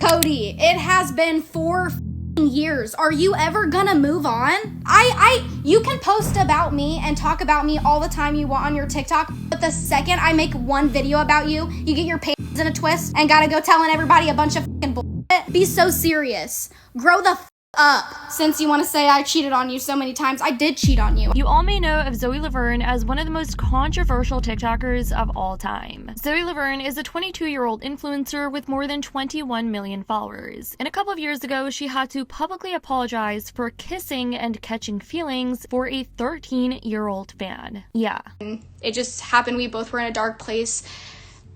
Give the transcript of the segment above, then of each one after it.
Cody, it has been 4 years. Are you ever gonna move on? You can post about me and talk about me all the time you want on your TikTok, but the second I make one video about you, you get your pants in a twist and gotta go telling everybody a bunch of fucking bullshit. Be so serious. Grow the up. Since you want to say I cheated on you so many times, I did cheat on you. You all may know of ZOE Laverne as one of the most controversial TikTokers of all time. ZOE Laverne is a 22-year-old influencer with more than 21 million followers. And a couple of years ago, she had to publicly apologize for kissing and catching feelings for a 13-year-old fan. Yeah. It just happened. We both were in a dark place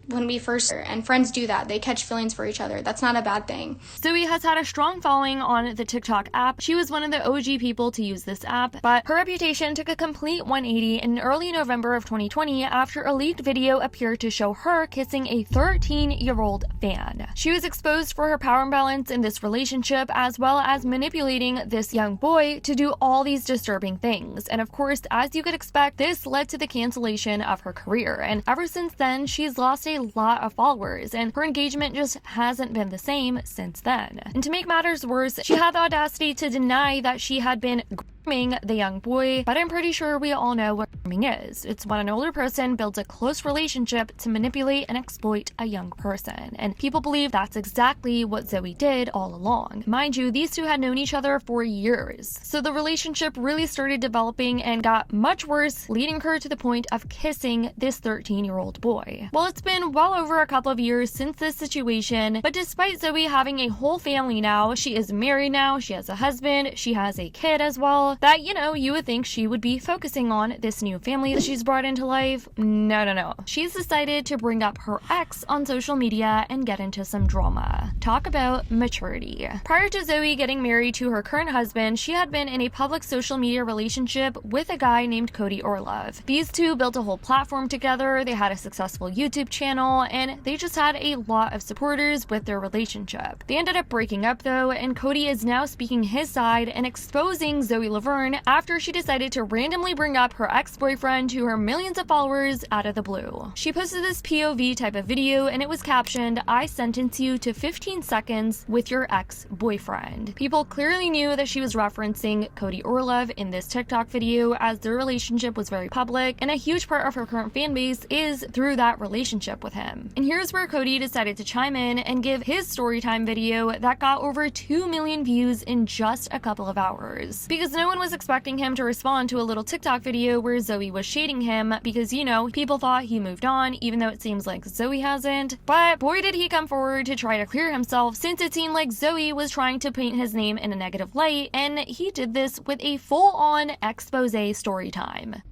when we first, and friends do that. They catch feelings for each other. That's not a bad thing. ZOE has had a strong following on the TikTok app. She was one of the OG people to use this app, but her reputation took a complete 180 in early November of 2020 after a leaked video appeared to show her kissing a 13-year-old fan. She was exposed for her power imbalance in this relationship, as well as manipulating this young boy to do all these disturbing things. And of course, as you could expect, this led to the cancellation of her career. And ever since then, she's lost a lot of followers, and her engagement just hasn't been the same since then. And to make matters worse, she had the audacity to deny that she had been grooming the young boy, but I'm pretty sure we all know what grooming is. It's when an older person builds a close relationship to manipulate and exploit a young person, and people believe that's exactly what ZOE did all along. Mind you, these two had known each other for years, so the relationship really started developing and got much worse, leading her to the point of kissing this 13-year-old boy. Well, it's been well over a couple of years since this situation, but despite ZOE having a whole family now, she is married now, she has a husband, she has a kid as well, that, you know, you would think she would be focusing on this new family that she's brought into life. No. She's decided to bring up her ex on social media and get into some drama. Talk about maturity. Prior to ZOE getting married to her current husband, she had been in a public social media relationship with a guy named Cody Orlove. These two built a whole platform together, they had a successful YouTube channel, and they just had a lot of supporters with their relationship. They ended up breaking up though, and Cody is now speaking his side and exposing ZOE Laverne after she decided to randomly bring up her ex-boyfriend to her millions of followers out of the blue. She posted this POV type of video, and it was captioned, "I sentence you to 15 seconds with your ex-boyfriend." People clearly knew that she was referencing Cody Orlove in this TikTok video, as their relationship was very public, and a huge part of her current fan base is through that relationship with him. And here's where Cody decided to chime in and give his storytime video that got over 2 million views in just a couple of hours. Because no one was expecting him to respond to a little TikTok video where ZOE was shading him, because, you know, people thought he moved on, even though it seems like ZOE hasn't. But boy did he come forward to try to clear himself, since it seemed like ZOE was trying to paint his name in a negative light, and he did this with a full-on expose story time.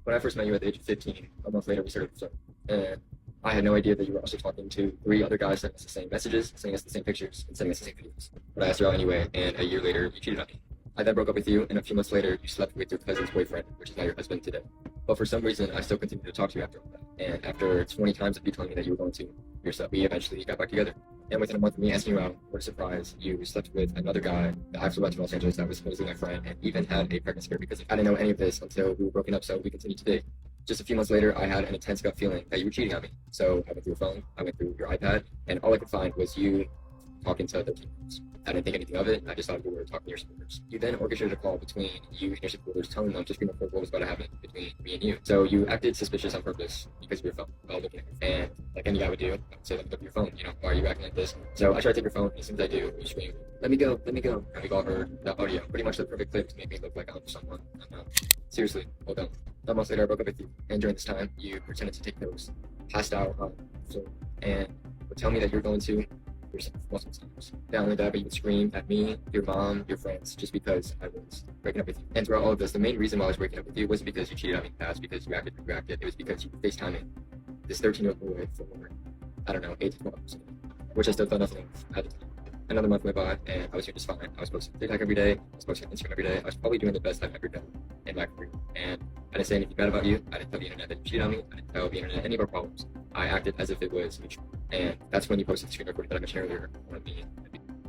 When I first met you at the age of 15, a month later we started the film, and I had no idea that you were also talking to 3 other guys sending us the same messages, sending us the same pictures, and sending us the same videos. But I asked her out anyway, and a year later, you cheated on me. I then broke up with you, and a few months later, you slept with your cousin's boyfriend, which is now your husband today. But for some reason, I still continued to talk to you after all that. And after 20 times of you telling me that you were going to yourself, we eventually got back together. And within a month of me asking you out, what a surprise, you slept with another guy that I flew out to Los Angeles that was supposedly my friend, and even had a pregnancy scare because I didn't know any of this until we were broken up, so we continued to date. Just a few months later, I had an intense gut feeling that you were cheating on me. So I went through your phone, I went through your iPad, and all I could find was you talking to 13-year-olds. I didn't think anything of it, I just thought you were talking to your supporters. You then orchestrated a call between you and your supporters, telling them to scream up what was about to happen between me and you. So you acted suspicious on purpose because of your phone while looking at it. And like any guy would do, I would say, look at your phone, you know, why are you acting like this? So I tried to take your phone, and as soon as I do, you scream, let me go, let me go. And we all heard that audio, pretty much the perfect clip to make me look like I'm someone I'm not. Seriously, well done. A month later, I broke up with you, and during this time, you pretended to take pills, passed out on the floor, and would tell me that you're going to yourself multiple times. Not only that, but you would scream at me, your mom, your friends, just because I was breaking up with you. And throughout all of this, the main reason why I was breaking up with you wasn't because you cheated on me in the past, because you acted, it was because you were FaceTiming this 13-year-old boy for, I don't know, 8 to 12 hours, which I still thought nothing of at the time. Another month went by, and I was doing just fine. I was posting TikTok every day, I was posting Instagram every day. I was probably doing the best I've ever done in my career. And I didn't say anything bad about you. I didn't tell the internet that you cheated on me. I didn't tell the internet any of our problems. I acted as if it was mutual. And that's when you posted the screen recording that I mentioned earlier on me.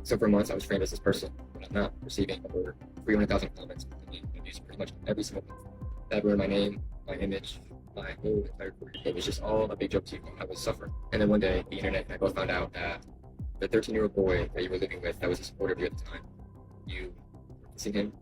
So for months, I was framed as this person, but I'm not, receiving over 300,000 comments and abuse pretty much every single month. That ruined my name, my image, my whole entire career. It was just all a big joke to you. I was suffering. And then one day, the internet and I both found out that the 13-year-old boy that you were living with, that was a supporter of you at the time, you were kissing him,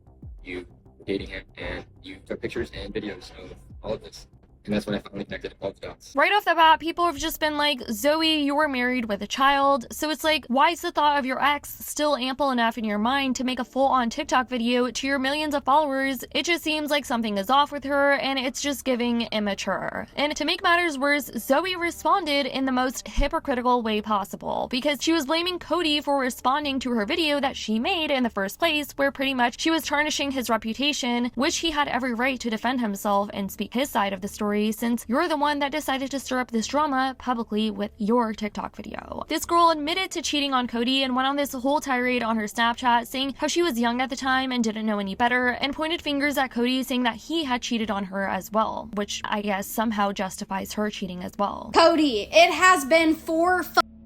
you were dating him, and you took pictures and videos of all of this. And that's when I finally connected all the dots. Right off the bat, people have just been like, Zoe, you were married with a child. So it's like, why is the thought of your ex still ample enough in your mind to make a full-on TikTok video to your millions of followers? It just seems like something is off with her, and it's just giving immature. And to make matters worse, Zoe responded in the most hypocritical way possible, because she was blaming Cody for responding to her video that she made in the first place, where pretty much she was tarnishing his reputation, which he had every right to defend himself and speak his side of the story, since you're the one that decided to stir up this drama publicly with your TikTok video. This girl admitted to cheating on Cody and went on this whole tirade on her Snapchat saying how she was young at the time and didn't know any better, and pointed fingers at Cody saying that he had cheated on her as well, which I guess somehow justifies her cheating as well. Cody, it has been 4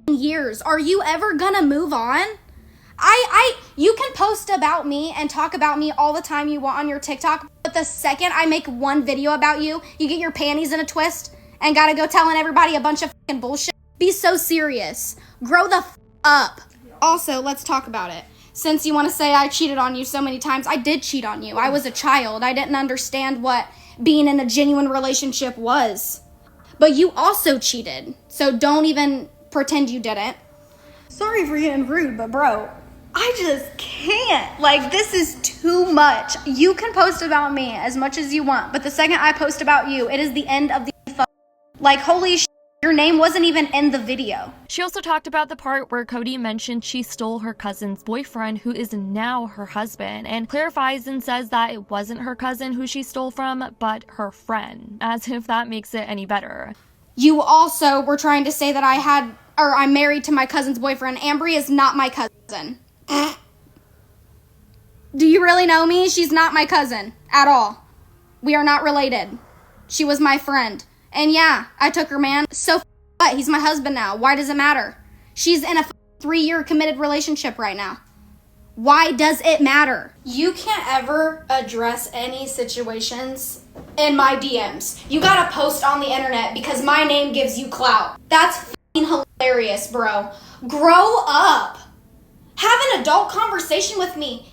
years. Are you ever gonna move on? You can post about me and talk about me all the time you want on your TikTok, but the second I make one video about you, you get your panties in a twist and gotta go telling everybody a bunch of fucking bullshit. Be so serious. Grow the up. Also, let's talk about it. Since you want to say I cheated on you so many times, I did cheat on you. I was a child. I didn't understand what being in a genuine relationship was. But you also cheated, so don't even pretend you didn't. Sorry for getting rude, but bro, I just can't. Like, this is too much. You can post about me as much as you want, but the second I post about you, it is the end of the like, holy shit, your name wasn't even in the video. She also talked about the part where Cody mentioned she stole her cousin's boyfriend, who is now her husband, and clarifies and says that it wasn't her cousin who she stole from, but her friend, as if that makes it any better. You also were trying to say that I'm married to my cousin's boyfriend. Ambry is not my cousin. Do you really know me? She's not my cousin at all. We are not related. She was my friend. And yeah, I took her man. So what? He's my husband now. Why does it matter? She's in a 3-year committed relationship right now. Why does it matter? You can't ever address any situations in my DMs. You gotta post on the internet because my name gives you clout. That's f***ing hilarious, bro. Grow up. Have an adult conversation with me.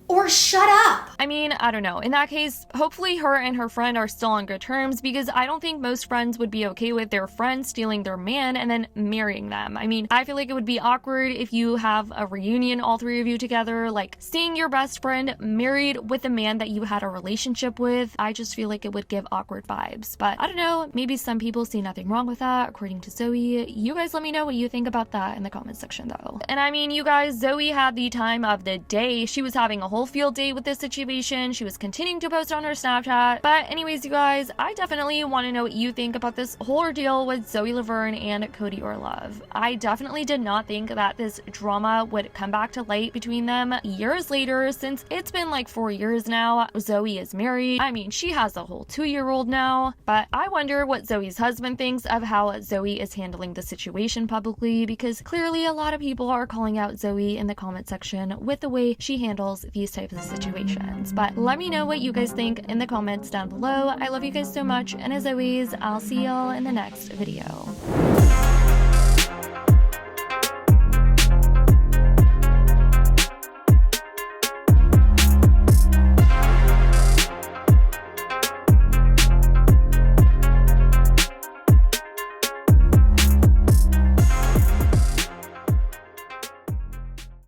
Or shut up. I mean, I don't know. In that case, hopefully her and her friend are still on good terms, because I don't think most friends would be okay with their friend stealing their man and then marrying them. I mean, I feel like it would be awkward if you have a reunion, all 3 of you together, like seeing your best friend married with a man that you had a relationship with. I just feel like it would give awkward vibes. But I don't know, maybe some people see nothing wrong with that, according to Zoe. You guys let me know what you think about that in the comment section though. And I mean, you guys, Zoe had the time of the day. She was having a whole field day with this situation. She was continuing to post on her Snapchat. But anyways, you guys, I definitely want to know what you think about this whole ordeal with Zoe Laverne and Cody Orlove. I definitely did not think that this drama would come back to light between them years later, since it's been like 4 years now. Zoe is married. I mean, she has a whole 2-year-old now. But I wonder what Zoe's husband thinks of how Zoe is handling the situation publicly, because clearly a lot of people are calling out Zoe in the comment section with the way she handles these types of situations. But let me know what you guys think in the comments down below. I love you guys so much, and as always, I'll see y'all in the next video.